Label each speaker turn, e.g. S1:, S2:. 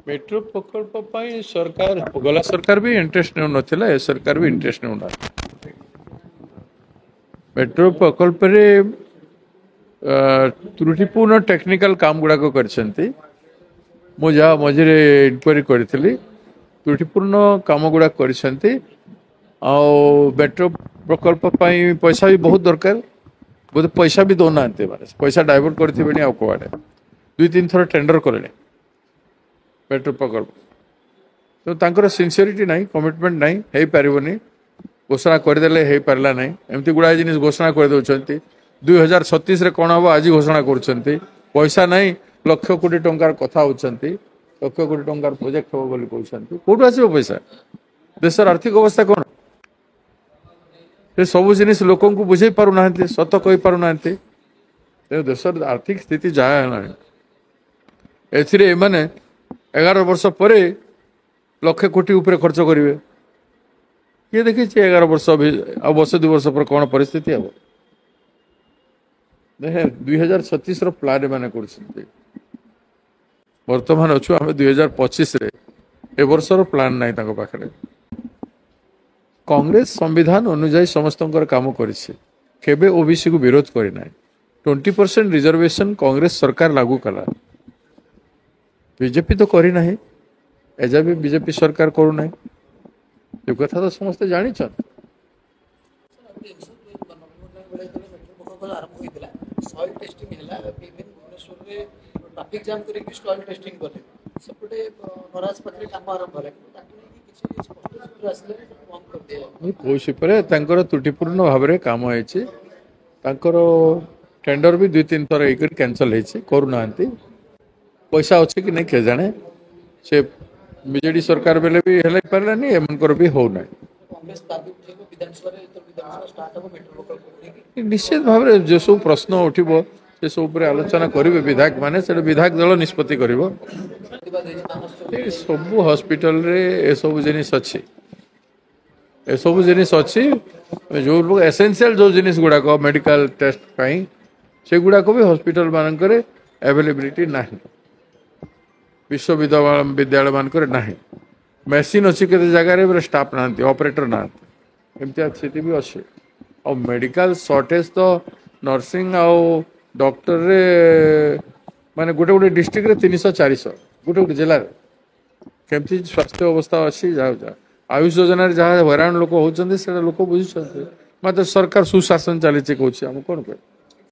S1: metro प्रकल्प ପାଇଁ सरकार गला सरकार भी इंटरेस्ट नेउ नथिला ए सरकार भी इंटरेस्ट नेउ ना मेट्रो प्रकल्प रे त्रुटिपूर्ण टेक्निकल काम गुड़ा को करछंती मु जा मझिरे इंक्वायरी करथिली त्रुटिपूर्ण काम गुड़ा करछंती आ मेट्रो प्रकल्प ପାଇଁ पैसा भी बहुत दरकार बोले पैसा भी दो नांते माने पैसा डाइवर्ट करथिबेनी आ कोआडे दुई तीन थर टेंडर करले मेट्रो प्रकल्प तो तांकर सिंसियरिटी नहीं कमिटमेंट नहीं हे पारिबनी घोषणा करदेले हे पारला नहीं एमती गुड़ा जिनिस घोषणा कर दउछंती 2037 रे कोन हबो आज घोषणा करछंती पैसा नहीं लक्ष कोटी टंकार कथा होछंती लक्ष कोटी टंकार प्रोजेक्ट हो बोली कहछंती कोठु आसीबो पैसा देशर आर्थिक अवस्था कोन से सब जिनिस लोकन को बुझे पारु नाहंती सत कहि पारु नाहंती ते देशर आर्थिक स्थिति जाय हलानी एथिरे माने 11 वर्ष पर लक्ष कोटी ऊपर खर्च करेंगे किए देखी 11 वर्ष आ वर्ष 2 वर्ष पर कौन परिस्थिति हम देखे 2036 प्लान मैंने बर्तमान अच्छु आम 2025 ए वर्षर प्लान ना पाखे कांग्रेस संविधान अनुजाई समस्त काम करे ओबीसी को विरोध करना 20% रिजर्वेशन कांग्रेस सरकार लागू कला बीजेपी तो करी नहीं एजा भी बीजेपी सरकार करू नहीं ये कथा तो समस्त जानी छन
S2: ट्रैफिक जाम करी कि सॉइल टेस्टिंग करले सपटे नराज पत्रे काम आरंभ भले ताकि किछि स्पष्ट आसले कम कर दिया
S1: नहीं कोशी परे तांकर त्रुटिपूर्ण भाव रे काम होइछि तांकर टेंडर भी 2-3 थर एकर कैंसिल होइछि करू नांती पैसा अच्छे कि नहीं किए जाने से बीजेडी सरकार बेले भी हेल्ला पारानी एमनकर भी हो ना
S2: कांग्रेस दाबी उठेको विधानसभा रे तो विधानसभा स्टार्ट हो मेट्रो प्रकल्प
S1: निश्चित भाव में जो सब प्रश्न उठिबो से सब ऊपर आलोचना करिवे विधायक माने से विधायक दल निष्पत्ति करिवो सब हॉस्पिटल रे ए सब जिनिस अछि ए सब जिनिस अछि जो लोग एसेंशियल जो जिनिस गुडा को मेडिकल टेस्ट पई से गुडा को भी हॉस्पिटल मानकर अवेलेबिलिटी नाही विश्वविद्यालय मानकर नाही मेसीन अच्छी केते जगह स्टाफ ना ऑपरेटर ना एमती स्थिति भी अच्छे और मेडिकल शॉर्टेज तो नर्सिंग आउ डॉक्टर रे माने गोटे गोटे डिस्ट्रिक्ट रे 300-400 गोटे गोटे जिला केमती स्वास्थ्य अवस्था अच्छी जा आयुष योजना रे जहाँ हैरान लोक होचंदी से लोक बुझुचंदी मात्र सरकार सुशासन चली कहूँ हम कौन कह